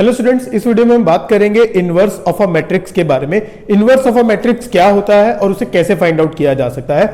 Hello students, इस video में हम बात करेंगे इनवर्स ऑफ अ मैट्रिक्स के बारे में। इनवर्स ऑफ अ मैट्रिक्स क्या होता है और उसे कैसे फाइंड आउट किया जा सकता है।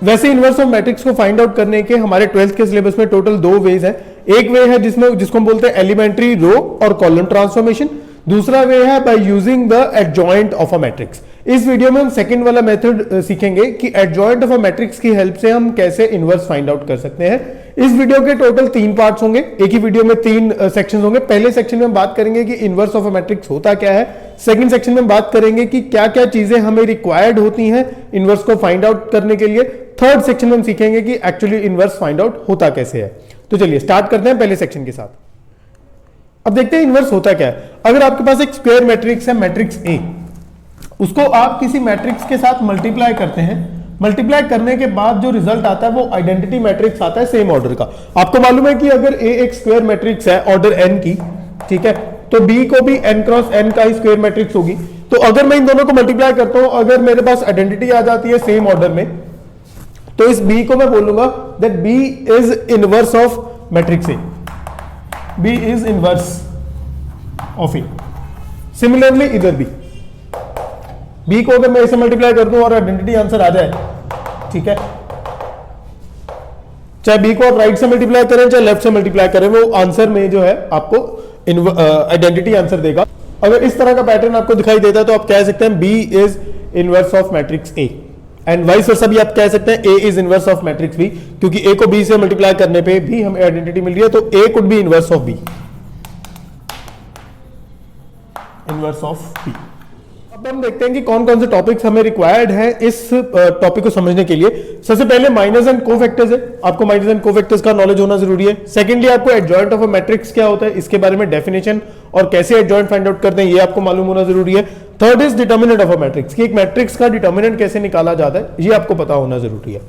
वैसे इनवर्स ऑफ मैट्रिक्स को फाइंड आउट करने के हमारे 12th के सिलेबस में टोटल 2 वेज है। एक वे है जिसको हम बोलते हैं एलिमेंट्री रो और कॉलम ट्रांसफॉर्मेशन। दूसरा वे है by using the adjoint of a matrix. इस वीडियो में हम सेकंड वाला मेथड सीखेंगे कि एडजॉइंट ऑफ अ मैट्रिक्स की हेल्प से हम कैसे इनवर्स फाइंड आउट कर सकते हैं। इस वीडियो के टोटल 3 पार्ट्स होंगे। एक ही वीडियो में 3 सेक्शंस होंगे। पहले सेक्शन में हम बात करेंगे कि इनवर्स ऑफ अ मैट्रिक्स होता क्या है। सेकंड सेक्शन में हम बात करेंगे कि क्या क्या चीजें हमें रिक्वायर्ड होती हैं इनवर्स को फाइंड आउट करने के लिए। थर्ड सेक्शन में हम सीखेंगे कि एक्चुअली इनवर्स फाइंड आउट होता कैसे है। तो चलिए स्टार्ट करते हैं पहले सेक्शन के साथ। अब देखते हैं इनवर्स होता क्या है। अगर आपके पास एक स्क्वायर मैट्रिक्स है, मैट्रिक्स ए, उसको आप किसी मैट्रिक्स के साथ मल्टीप्लाई करते हैं। मल्टीप्लाई करने के बाद जो रिजल्ट आता है वो आइडेंटिटी मैट्रिक्स आता है सेम ऑर्डर का। आपको मालूम है कि अगर ए एक स्क्वायर मैट्रिक्स है ऑर्डर एन की, ठीक है, तो बी को भी एन क्रॉस एन का ही स्क्वायर मैट्रिक्स होगी। तो अगर मैं इन दोनों को मल्टीप्लाई करता हूं, अगर मेरे पास आइडेंटिटी आ जाती है सेम ऑर्डर में, तो इस बी को मैं बोलूंगा that B is inverse of matrix A. B is inverse of A. Similarly इधर भी बी को अगर मैं इसे मल्टीप्लाई कर दूं और आइडेंटिटी आंसर आ जाए, ठीक है, चाहे बी को आप राइट से मल्टीप्लाई करें चाहे लेफ्ट से मल्टीप्लाई करें, वो आंसर में जो है आपको आइडेंटिटी आंसर देगा। अगर इस तरह का पैटर्न आपको दिखाई देता है तो आप कह सकते हैं B is inverse of matrix A, and vice versa भी आप कह सकते हैं A is inverse of matrix B, क्योंकि ए को बी से मल्टीप्लाई करने पे भी हमें आइडेंटिटी मिल रही है। तो A could be inverse of B, inverse of B. अब हम देखते हैं कि कौन कौन से टॉपिक्स हमें रिक्वायर्ड है इस टॉपिक को समझने के लिए। सबसे पहले माइनस एंड कोफैक्टर्स है। आपको माइनस एंड कोफैक्टर्स का नॉलेज होना जरूरी है। सेकेंडली आपको एडजॉइंट ऑफ अ मैट्रिक्स क्या होता है इसके बारे में डेफिनेशन और कैसे एडजॉइंट फाइंड आउट करते हैं ये आपको मालूम होना जरूरी है। Third is determinant of a matrix, कि एक मैट्रिक्स का डिटर्मिनेंट कैसे निकाला जाता है ये आपको पता होना जरूरी है।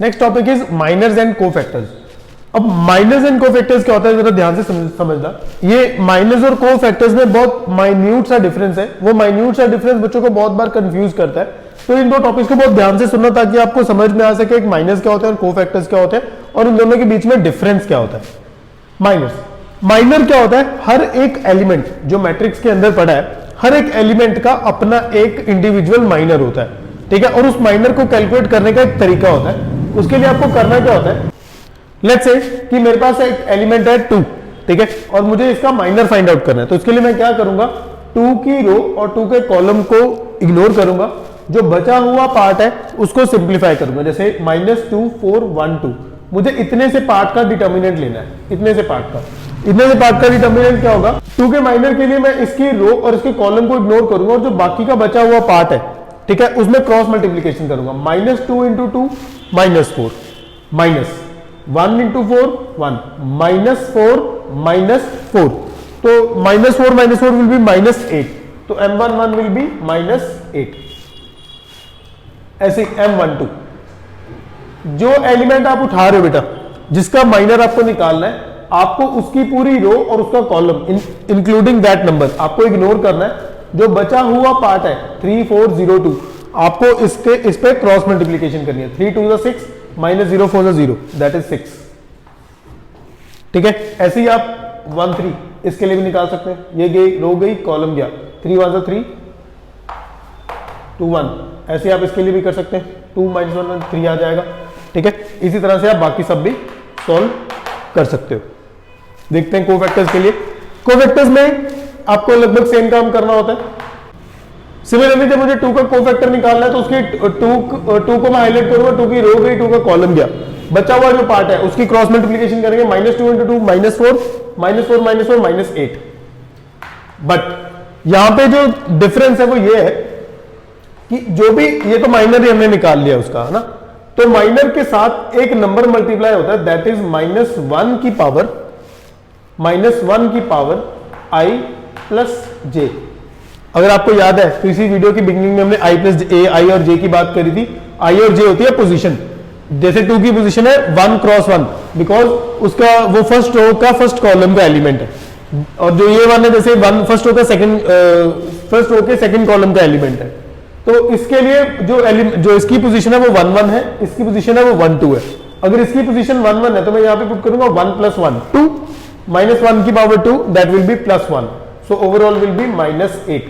Next topic is minors and cofactors. अब माइनस एंड कोफैक्टर्स क्या होता है जरा ध्यान से समझना। ये माइनस और कोफैक्टर्स में बहुत माइन्यूट सा डिफरेंस है। वो माइन्यूट सा डिफरेंस बच्चों को बहुत बार कंफ्यूज करता है। तो इन दो टॉपिक्स को बहुत ध्यान से सुनना ताकि आपको समझ में आ सके एक माइनस क्या होता है और कोफैक्टर्स क्या होते हैं और इन दोनों के बीच में डिफरेंस क्या होता है। माइनर क्या होता है, हर एक एलिमेंट जो मैट्रिक्स के अंदर पड़ा है, हर एक एलिमेंट का अपना एक इंडिविजुअल माइनर होता है, ठीक है, और उस माइनर को कैलकुलेट करने का एक तरीका होता है। उसके लिए आपको करना क्या होता है, लेट्स से कि मेरे पास एक एलिमेंट है 2, ठीक है, और मुझे इसका माइनर फाइंड आउट करना है। तो इसके लिए मैं क्या करूंगा, 2 की रो और 2 के कॉलम को इग्नोर करूंगा। जो बचा हुआ पार्ट है उसको सिंप्लीफाई करूंगा। जैसे -2 4 1 2, मुझे इतने से पार्ट का डिटर्मिनेंट लेना है। इतने से पार्ट का डिटर्मिनेंट क्या होगा, 2 के माइनर के लिए मैं इसकी रो और इसके कॉलम को इग्नोर करूंगा और जो बाकी का बचा हुआ पार्ट है, ठीक है, उसमें क्रॉस मल्टीप्लीकेशन करूंगा। -2 × 2 -4, माइनस 1 × 4 1, -4 -4, तो -4 विल बी -8, तो M11 विल बी -8। ऐसे M12 जो एलिमेंट आप उठा रहे हो बेटा, जिसका माइनर आपको निकालना है, आपको उसकी पूरी रो और उसका कॉलम इंक्लूडिंग दैट नंबर आपको इग्नोर करना है। जो बचा हुआ पार्ट है 3 4 0 2, आपको इस पे क्रॉस मल्टीप्लीकेशन करनी है। 3 2 6 -0 4 0, दैट इज 6, ठीक है। ऐसे ही आप 1 3 इसके लिए भी निकाल सकते हैं। ये गई रो गई, कॉलम गया, 3 1 3 2 1, ऐसे आप इसके लिए भी कर सकते हैं। 2 -1 1 3 आ जाएगा, ठीक है। इसी तरह से आप बाकी सब भी सॉल्व कर सकते हो। देखते हैं कोफैक्टर्स के लिए। कोफैक्टर्स में आपको लगभग सेम काम करना होता है। सिमिलरली जब मुझे 2 का कोफैक्टर निकालना है तो उसके 2 को मैं हाईलाइट करूंगा, 2 की रो गई, 2 का कॉलम गया, बचा हुआ जो पार्ट है उसकी क्रॉस मल्टीप्लिकेशन करेंगे। -2 × 2 -4 -4 -8। बट यहां पे जो डिफरेंस है वो ये है कि जो भी, ये तो माइनर ही हमने निकाल लिया उसका, है ना, तो माइनर के साथ एक नंबर मल्टीप्लाई होता है, दैट इज -1 की पावर i + j। अगर आपको याद है तो इसी वीडियो की बिगिनिंग में हमने i + a, i और j की बात करी थी। i और j होती है पोजीशन। जैसे 2 की पोजीशन है 1 × 1, बिकॉज उसका वो फर्स्ट रो का फर्स्ट कॉलम का एलिमेंट है, और जो ये 1 है जैसे 1 फर्स्ट रो के सेकंड कॉलम का एलिमेंट है। तो इसके लिए जो इसकी पोजीशन है वो 1 1 है, इसकी पोजीशन है वो 1 2 है। अगर इसकी पोजीशन 1 1 है तो मैं यहाँ पे पुट करूंगा 1 + 1 2, -1 की power 2 that will be +1, so overall will be -8।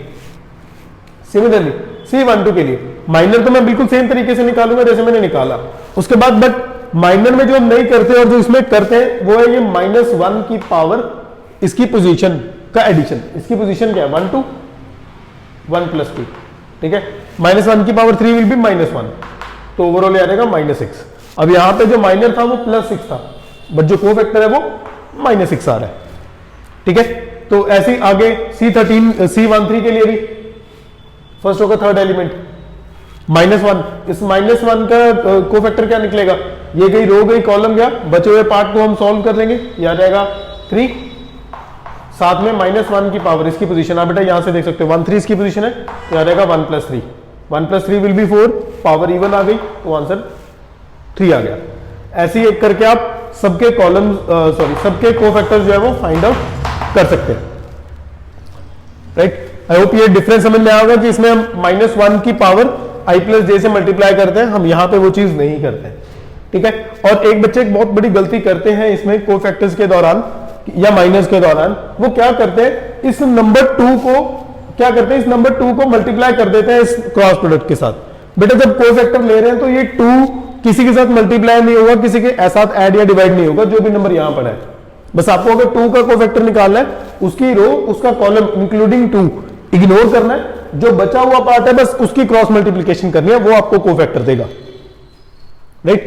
Similarly C12 के लिए माइनर तो मैं बिल्कुल सेम तरीके से निकालूंगा जैसे मैंने निकाला। उसके बाद बट माइनर में जो हम नहीं करते और जो इसमें करते हैं वो है ये -1 की पावर इसकी पोजीशन का एडिशन। इसकी पोजीशन क्या है 1 2 1 + 2, ठीक है। -1 की पावर 3 विल बी -1, तो ओवरऑल आ जाएगा -6। अब यहां पे जो माइनर था वो +6 था, बट जो कोफैक्टर है वो -6 आ रहा है, ठीक है। तो ऐसे ही आगे C13 के लिए भी फर्स्ट होगा थर्ड एलिमेंट -1, इस -1 का कोफैक्टर क्या निकलेगा, ये गई रो गई कॉलम गया, बचे हुए पार्ट को हम सॉल्व कर लेंगे, ये आ जाएगा 3, साथ में -1 की पावर इसकी पोजीशन आप बेटा यहां से देख सकते हो 1 3 इसकी पोजीशन है, तो आ जाएगा 1 + 3, 1 + 3 विल बी 4, पावर इवन आ गई तो आंसर 3 आ गया। ऐसे ही एक करके आप सबके कॉलम सबके कोफैक्टर्स जो है वो फाइंड आउट कर सकते हैं, राइट। आई होप ये डिफरेंस समझ में आएगा कि इसमें हम -1 की पावर i + j से मल्टीप्लाई करते हैं, हम यहां पे वो चीज नहीं करते हैं, ठीक है। और एक बच्चे एक बहुत बड़ी गलती करते हैं इसमें कोफैक्टर्स के दौरान या माइनस के दौरान, वो क्या करते हैं इस नंबर 2 को मल्टीप्लाई कर देते हैं इस क्रॉस प्रोडक्ट के साथ। बेटा जब कोफैक्टर ले रहे हैं तो ये 2 किसी के साथ मल्टीप्लाई नहीं होगा, किसी के साथ ऐड या डिवाइड नहीं होगा, जो भी नंबर यहां पर है। बस आपको अगर 2 का कोफैक्टर निकालना है, उसकी रो उसका कॉलम इंक्लूडिंग 2 इग्नोर करना है, जो बचा हुआ पार्ट है बस उसकी क्रॉस मल्टीप्लिकेशन करनी है, वो आपको कोफैक्टर देगा, राइट।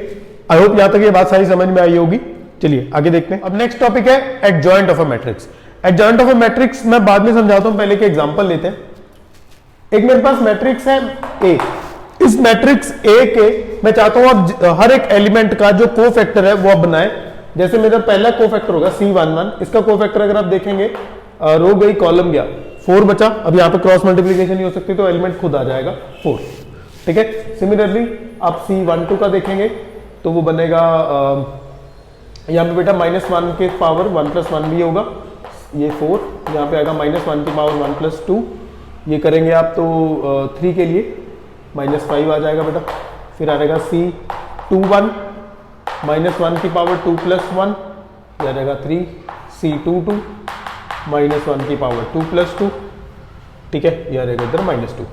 आई होप यहां तक ये बात सारी समझ में आई होगी। चलिए आगे देखते हैं। अब नेक्स्ट टॉपिक है adjoint of a matrix. Adjoint of a matrix मैं बाद में समझाता हूं, पहले के एग्जांपल लेते हैं। एक मेरे पास मैट्रिक्स है ए, इस मैट्रिक्स ए के मैं चाहता हूं आप हर एक एलिमेंट का जो कोफैक्टर है वो आप बनाएं। जैसे मेरा पहला कोफैक्टर होगा C11, इसका कोफैक्टर अगर आप देखेंगे रो गई कॉलम गया 4 बचा, अब यहां पे क्रॉस मल्टीप्लिकेशन नहीं हो सकती तो एलिमेंट खुद आ जाएगा 4, ठीक है। सिमिलरली आप C12 का देखेंगे तो वो बनेगा यहां पे बेटा -1 के पावर 1 + 1 भी होगा, ये 4, यहां पे आएगा -1 की पावर 1 + 2, ये करेंगे आप तो 3 के लिए -5 आ जाएगा बेटा। फिर आ जाएगा C21 -1 की पावर 2 + 1, ये आ जाएगा 3, C22 -1 की पावर 2 + 2, ठीक है, ये आ जाएगा इधर -2।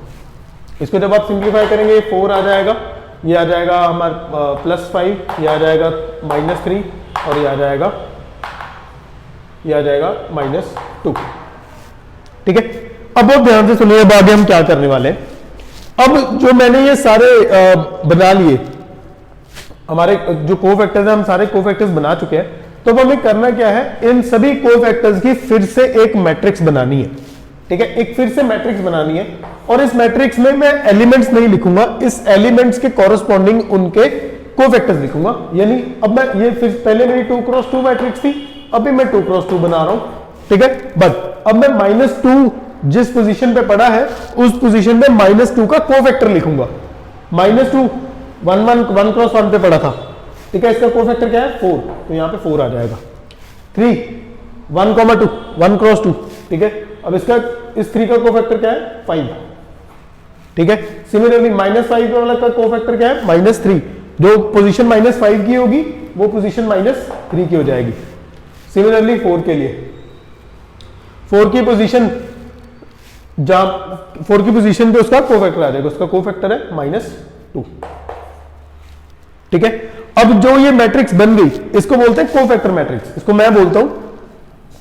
इसको जब आप सिंप्लीफाई करेंगे 4 आ जाएगा, ये आ जाएगा हमारा +5, ये आ जाएगा -3 और ये आ जाएगा -2, ठीक है। अब बहुत ध्यान से सुनिए, अब आगे हम क्या करने वाले हैं। अब जो मैंने ये सारे बना लिए, हमारे जो कोफैक्टर्स हैं हम सारे कोफैक्टर्स बना चुके हैं, तो अब हमें करना क्या है, इन सभी कोफैक्टर्स की फिर से एक मैट्रिक्स बनानी है, ठीक है। एक फिर से मैट्रिक्स बनानी है और इस मैट्रिक्स में मैं एलिमेंट्स नहीं लिखूंगा, इस एलिमेंट्स के कॉरस्पॉन्डिंग उनके कोफैक्टर्स लिखूंगा। यानी अब मैं ये फिर पहले मेरी 2 × 2 मैट्रिक्स थी, अभी मैं 2 × 2 बना रहा हूं, ठीक है। बट अब मैं -2 जिस पोजीशन पे पड़ा है उस पोजीशन में -2 का कोफैक्टर लिखूंगा। -2 1 × 1 पे पड़ा था, ठीक है, इसका कोफैक्टर क्या है 4, तो यहां पे 4 आ जाएगा। 3 1 2 1 × 2, ठीक है। अब इसका इस 3 का कोफैक्टर क्या है 5, ठीक है। सिमिलरली -5 वाला का कोफैक्टर क्या है -3, जो पोजीशन -5 की होगी वो पोजीशन -3 की हो जाएगी। सिमिलरली 4 के लिए 4 की पोजीशन जहां 4 की पोजीशन पे उसका कोफैक्टर आ जाएगा, उसका कोफैक्टर है -2, ठीक है। अब जो ये मैट्रिक्स बन गई इसको बोलते हैं कोफैक्टर मैट्रिक्स, इसको मैं बोलता हूं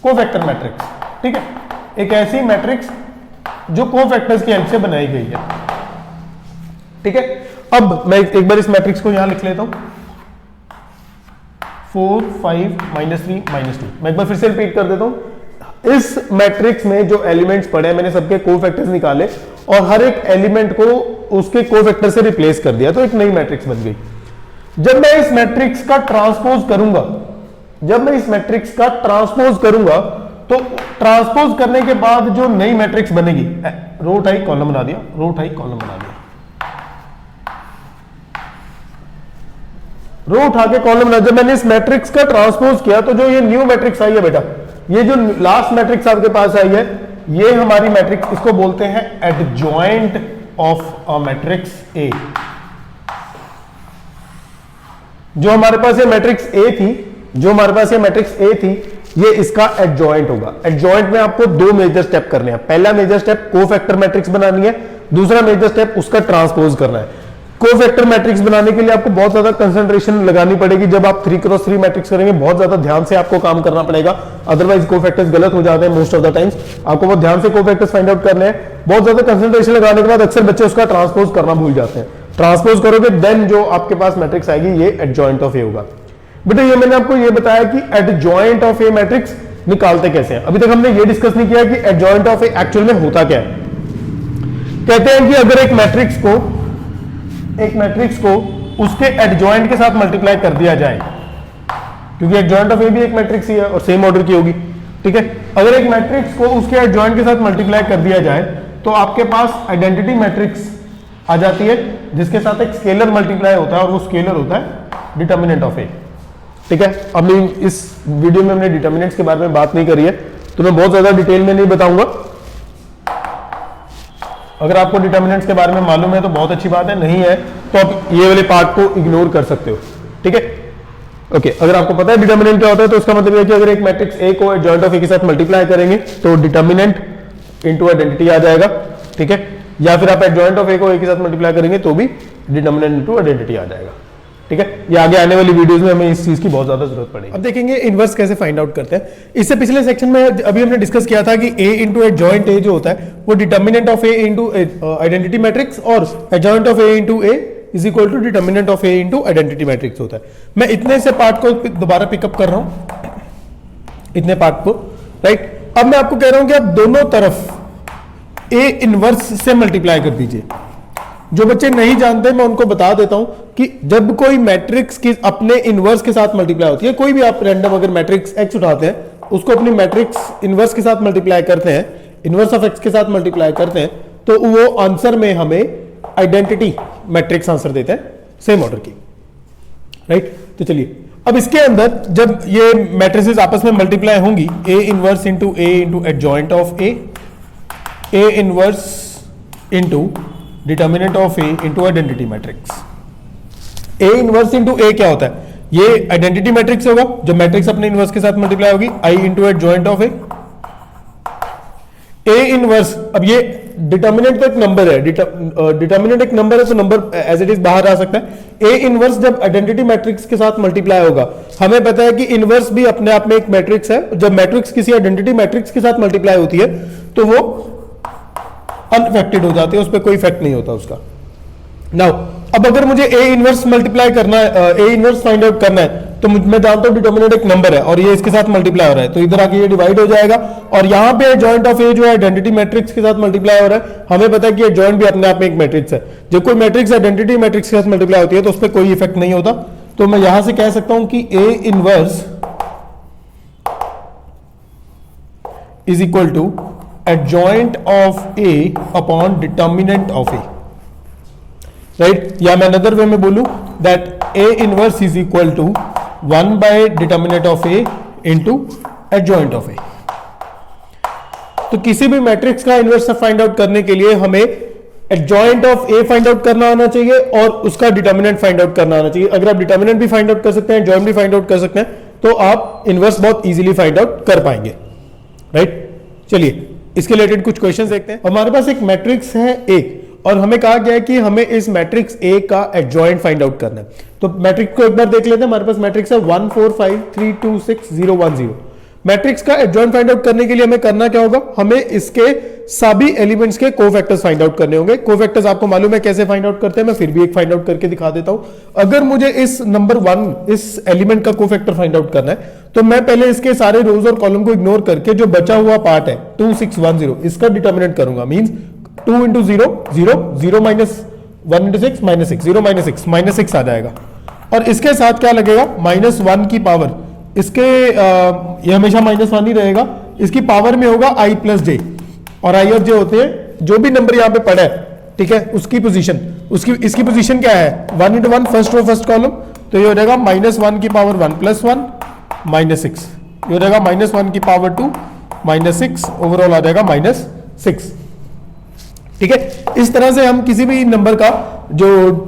कोफैक्टर मैट्रिक्स, ठीक है। एक ऐसी मैट्रिक्स जो कोफैक्टर्स की हेल्प से बनाई गई है, ठीक है। अब मैं एक बार इस मैट्रिक्स को यहां लिख लेता हूं 4 5 -3 -2। मैं एक बार फिर से रिपीट कर देता हूं। इस मैट्रिक्स में जो एलिमेंट्स पड़े हैं मैंने सबके कोफैक्टर्स निकाले और हर एक एलिमेंट को उसके कोफैक्टर से रिप्लेस कर दिया, तो एक नई मैट्रिक्स बन गई। जब मैं इस मैट्रिक्स का ट्रांसपोज करूंगा, तो ट्रांसपोज करने के बाद जो नई मैट्रिक्स बनेगी, रो उठाई कॉलम बना दिया, रो उठाई कॉलम बना दिया, रो उठा के कॉलम बना। जब मैंने इस मैट्रिक्स का ट्रांसपोज किया तो जो ये न्यू मैट्रिक्स आई है बेटा, ये जो लास्ट मैट्रिक्स आपके पास आई है, ये हमारी मैट्रिक्स, इसको बोलते हैं adjoint of a matrix A. जो हमारे पास ये मैट्रिक्स ए थी, ये इसका एडजॉइंट होगा। एडजॉइंट में आपको दो मेजर स्टेप करने हैं। पहला मेजर स्टेप कोफैक्टर मैट्रिक्स बनानी है, दूसरा मेजर स्टेप उसका ट्रांसपोज करना है। कोफैक्टर मैट्रिक्स बनाने के लिए आपको बहुत ज्यादा कंसंट्रेशन लगानी पड़ेगी। जब आप 3x3 मैट्रिक्स करेंगे बहुत ज्यादा ध्यान से आपको काम करना पड़ेगा, अदरवाइज कोफैक्टर्स गलत हो जाते हैं मोस्ट ऑफ द टाइम्स। आपको बहुत ध्यान से कोफैक्टर्स फाइंड आउट करने हैं। बहुत ज्यादा कंसंट्रेशन लगाने के बाद अक्सर बच्चे उसका ट्रांसपोज करना भूल जाते हैं। ट्रांसपोज करोगे देन जो आपके पास मैट्रिक्स आएगी ये एडजॉइंट ऑफ ए होगा। बेटा ये मैंने आपको ये बताया कि एडजॉइंट ऑफ ए मैट्रिक्स निकालते कैसे हैं। अभी तक हमने ये डिस्कस नहीं किया कि एडजॉइंट ऑफ ए एक्चुअल में होता क्या है। कहते हैं कि अगर एक मैट्रिक्स को उसके एडजॉइंट के साथ मल्टीप्लाई कर दिया जाए, क्योंकि एडजॉइंट ऑफ ए भी एक मैट्रिक्स ही है और सेम ऑर्डर की होगी, ठीक है। अगर एक मैट्रिक्स को उसके एडजॉइंट के साथ मल्टीप्लाई कर दिया जाए तो आपके पास आइडेंटिटी मैट्रिक्स आ जाती है जिसके साथ एक स्केलर मल्टीप्लाई होता है और वो स्केलर होता है डिटर्मिनेंट ऑफ ए, ठीक है। अब इस वीडियो में हमने डिटर्मिनेंट्स के बारे में बात नहीं करी है तो मैं बहुत ज्यादा डिटेल में नहीं बताऊंगा। अगर आपको डिटर्मिनेंट्स के बारे में मालूम है तो बहुत अच्छी बात है, नहीं है तो आप ये वाले पार्ट को इग्नोर कर सकते हो, ठीक है। ओके, अगर आपको पता है डिटर्मिनेंट क्या होता है तो इसका मतलब है कि अगर एक मैट्रिक्स ए को एडजॉइंट ऑफ ए के साथ मल्टीप्लाई करेंगे तो डिटर्मिनेंट इनटू आइडेंटिटी आ जाएगा, ठीक है। या फिर आप एडजॉइंट ऑफ ए को ए के साथ मल्टीप्लाई करेंगे तो भी डिटर्मिनेंट इनटू आइडेंटिटी आ जाएगा, ठीक है। ये आगे आने वाली वीडियोस में हमें इस चीज की बहुत ज्यादा जरूरत पड़ेगी। अब देखेंगे इनवर्स कैसे फाइंड आउट करते हैं। इससे पिछले सेक्शन में अभी हमने डिस्कस किया था कि ए इंटू एडजॉइंट ए जो होता है वो determinant of A into identity matrix और adjoint of A into A is equal to determinant of A into identity matrix होता है। मैं इतने से पार्ट को दोबारा पिकअप कर रहा हूं, इतने पार्ट को, राइट। अब मैं आपको कह रहा हूं कि आप दोनों तरफ ए इनवर्स से मल्टीप्लाई कर दीजिए। जो बच्चे नहीं जानते मैं उनको बता देता हूं कि जब कोई मैट्रिक्स की अपने इनवर्स के साथ मल्टीप्लाई होती है, कोई भी आप रैंडम अगर मैट्रिक्स एक्स उठाते हैं उसको अपनी मैट्रिक्स इनवर्स के साथ मल्टीप्लाई करते हैं, इनवर्स ऑफ एक्स के साथ मल्टीप्लाई करते हैं, तो वो आंसर में हमें आइडेंटिटी मैट्रिक्स आंसर देते हैं सेम ऑर्डर की, राइट। तो चलिए अब इसके अंदर जब ये मैट्रिसेस आपस में मल्टीप्लाई होंगी, A inverse into adjoint of A inverse into determinant of A into identity matrix. A inverse into A क्या होता है, ये आइडेंटिटी मैट्रिक्स होगा जब मैट्रिक्स अपने इनवर्स के साथ मल्टीप्लाई होगी, I into adjoint of A inverse. अब ये डिटर्मिनेंट तो एक नंबर है, डिटर्मिनेंट एक नंबर है तो नंबर एज इट इज बाहर आ सकता है। ए इनवर्स जब आइडेंटिटी मैट्रिक्स के साथ मल्टीप्लाई होगा, हमें पता है कि इनवर्स भी अपने आप में एक मैट्रिक्स है। जब मैट्रिक्स किसी आइडेंटिटी मैट्रिक्स के साथ मल्टीप्लाई होती है तो वो अनफेक्टेड हो जाती है, उस पर कोई इफेक्ट नहीं होता उसका। नाउ अब अगर मुझे ए इनवर्स मल्टीप्लाई करना है, ए इनवर्स फाइंड आउट करना है, तो मैं जानता हूं डिटर्मिनेंट एक नंबर है और ये इसके साथ मल्टीप्लाई हो रहा है, तो इधर आके ये डिवाइड हो जाएगा और यहां पे जॉइंट ऑफ ए जो है आइडेंटिटी मैट्रिक्स के साथ मल्टीप्लाई हो रहा है। हमें पता है कि जॉइंट भी अपने आप में एक मैट्रिक्स है। जब कोई मैट्रिक्स आइडेंटिटी मैट्रिक्स के साथ मल्टीप्लाई होती है तो उस पर कोई इफेक्ट नहीं होता। तो मैं यहां से कह सकता हूं कि A inverse is equal to adjoint of A upon determinant of A, right. या मैं अनदर वे में बोलूं that A inverse is equal to 1 by determinant of A into adjoint of A. तो किसी भी मैट्रिक्स का इनवर्स फाइंड आउट करने के लिए हमें adjoint of A find out करना आना चाहिए और उसका डिटर्मिनेंट फाइंड आउट करना आना चाहिए। अगर आप डिटर्मिनेंट भी फाइंड आउट कर सकते हैं, जॉइंट भी फाइंड आउट कर सकते हैं, तो आप इनवर्स बहुत इजीली फाइंड आउट कर पाएंगे, राइट। चलिए इसके रिलेटेड कुछ क्वेश्चंस देखते हैं। हमारे पास एक मैट्रिक्स है ए और हमें कहा गया है कि हमें इस मैट्रिक्स ए का एडजॉइंट फाइंड आउट करना है। तो मैट्रिक्स को एक बार देख लेते हैं। हमारे पास मैट्रिक्स है 1 4 5 3 2 6 0 1 0। मैट्रिक्स का एडजॉइंट फाइंड आउट करने के लिए हमें करना क्या होगा, हमें इसके सभी एलिमेंट्स के कोफैक्टर्स फाइंड आउट करने होंगे। कोफैक्टर्स आपको मालूम है कैसे फाइंड आउट करते हैं, मैं फिर भी एक फाइंड आउट करके दिखा देता हूं। अगर मुझे इस नंबर 1 इस एलिमेंट का कोफैक्टर फाइंड आउट करना है तो मैं पहले इसके सारे रोज और कॉलम को इग्नोर करके जो बचा हुआ पार्ट है 2 6 1 0 इसका डिटर्मिनेंट करूंगा। Means 2 into 0 0 0 minus 1 into 6 minus 6 0 minus 6 आ जाएगा। और इसके साथ क्या लगेगा, -1 की पावर, इसके ये हमेशा -1 ही रहेगा, इसकी पावर में होगा i प्लस जे। और i और j होते हैं जो भी नंबर यहां पे पड़ा है, ठीक है, उसकी पोजीशन, इसकी पोजीशन क्या है 1 into 1 first row first column, तो ये हो जाएगा -1 की पावर 1 प्लस 1 -6, ये हो जाएगा -1 की पावर 2 -6, ओवरऑल आ जाएगा -6। ठीक है, इस तरह से हम किसी भी नंबर का जो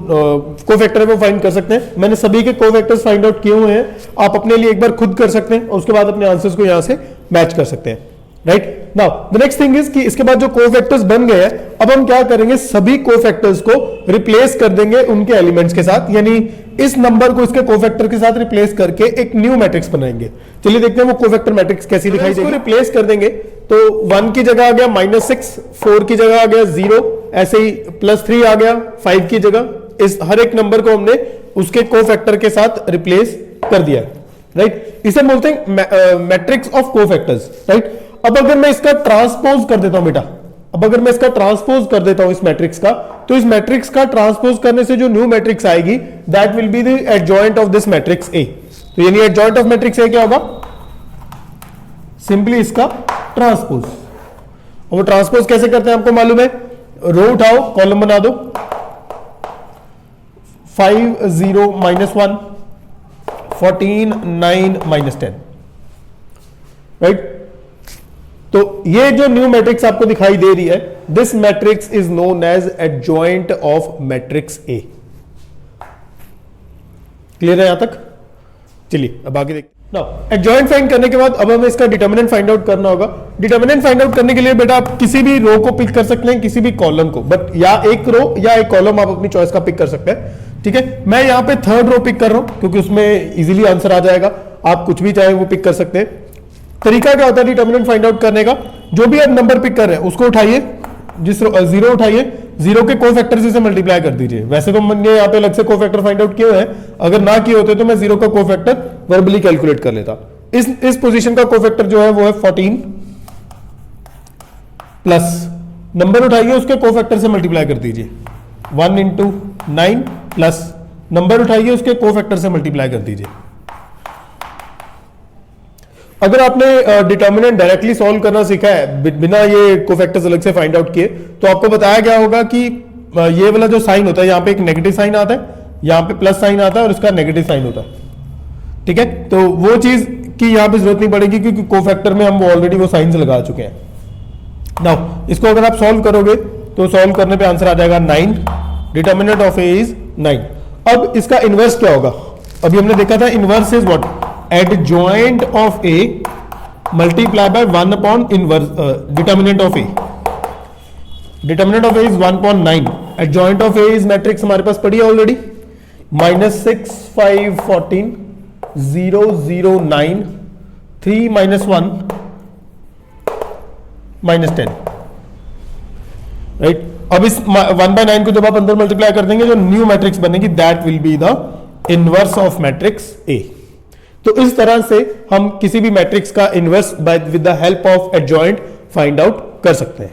कोफैक्टर है वो फाइंड कर सकते हैं। मैंने सभी के कोफैक्टर्स फाइंड आउट किए हुए हैं, आप अपने लिए एक बार खुद कर सकते हैं और उसके बाद अपने आंसर्स को यहां से मैच कर सकते हैं। Right now the next thing is कि इसके बाद जो कोफैक्टर्स बन गए हैं, अब हम क्या करेंगे, सभी कोफैक्टर्स को रिप्लेस कर देंगे उनके एलिमेंट्स के साथ, यानी इस नंबर को इसके कोफैक्टर के साथ रिप्लेस करके एक न्यू मैट्रिक्स बनाएंगे। चलिए देखते हैं वो कोफैक्टर मैट्रिक्स कैसी दिखाई देगी। रिप्लेस कर देंगे तो 1 की जगह आ गया -6, 4 की जगह आ गया 0, ऐसे ही +3 आ गया 5 की जगह। इस हर एक नंबर को हमने उसके कोफैक्टर के साथ रिप्लेस कर दिया। राइट, इसे बोलते हैं मैट्रिक्स ऑफ कोफैक्टर्स। राइट, अब अगर मैं इसका ट्रांसपोज कर देता हूं बेटा, अब अगर मैं इसका ट्रांसपोज कर देता हूं इस मैट्रिक्स का, तो इस मैट्रिक्स का ट्रांसपोज करने से जो न्यू मैट्रिक्स आएगी that will be the adjoint of this matrix A. तो यानी एडजॉइंट ऑफ मैट्रिक्स ए क्या होगा, सिंपली इसका ट्रांसपोज। और वो ट्रांसपोज कैसे करते हैं आपको मालूम है, रो उठाओ, कॉलम बना दो, 5 0 -1 14 9 -10। राइट, तो ये जो न्यू मैट्रिक्स आपको दिखाई दे रही है, this matrix is known as adjoint of matrix A. Clear है यहां तक? चलिए अब आगे देखते हैं। नाउ एडजॉइंट फाइंड करने के बाद अब हमें इसका डिटर्मिनेंट फाइंड आउट करना होगा। डिटर्मिनेंट फाइंड आउट करने के लिए बेटा आप किसी भी रो को पिक कर सकते हैं, किसी भी कॉलम को, बट या एक रो या एक कॉलम आप अपनी चॉइस का पिक कर सकते हैं। ठीक है, मैं यहां पे थर्ड रो पिक कर रहा हूं क्योंकि उसमें इजीली आंसर आ जाएगा। आप कुछ भी चाहे वो पिक कर सकते हैं। तरीका क्या होता है डिटर्मिनेंट फाइंड आउट करने का, जो भी आप नंबर पिक कर रहे हैं उसको उठाइए, जिस 0 उठाइए, 0 के कोफैक्टर से मल्टीप्लाई कर दीजिए। वैसे तो मैंने यहाँ पे अलग से कोफैक्टर फाइंड आउट किए हैं, अगर ना किए होते तो मैं 0 का कोफैक्टर वर्बली कैलकुलेट कर लेता। इस पोजीशन का कोफैक्टर जो है वो है 14 प्लस नंबर उठाइए, उसके कोफैक्टर से मल्टीप्लाई कर दीजिए, 1 × 9 प्लस नंबर उठाइए, उसके कोफैक्टर से मल्टीप्लाई कर दीजिए। अगर आपने डिटर्मिनेंट डायरेक्टली सॉल्व करना सीखा है बिना ये कोफैक्टर्स अलग से फाइंड आउट किए, तो आपको बताया गया होगा कि ये वाला जो साइन होता है, यहां पे एक नेगेटिव साइन आता है, यहां पे प्लस साइन आता है और इसका नेगेटिव साइन होता है। ठीक है, तो वो चीज की यहां पे जरूरत नहीं पड़ेगी क्योंकि कोफैक्टर में हम ऑलरेडी वो साइंस लगा चुके हैं। नाउ इसको अगर आप सॉल्व करोगे तो सॉल्व करने पे आंसर आ जाएगा 9। Determinant of A is 9। अब इसका इनवर्स क्या होगा, अभी हमने देखा था inverse is what, adjoint of A multiply by 1 upon inverse determinant of A. Determinant of A is 1/9. Adjoint of A is matrix हमारे पास पड़ी है ऑलरेडी, -6 5 14 0 0 9 3 -1 -10। राइट, अब इस 1/9 को जब आप अंदर मल्टीप्लाई कर देंगे, जो न्यू मैट्रिक्स बनेगी that will be the inverse of matrix ए। तो इस तरह से हम किसी भी मैट्रिक्स का inverse with the help of adjoint find out कर सकते हैं।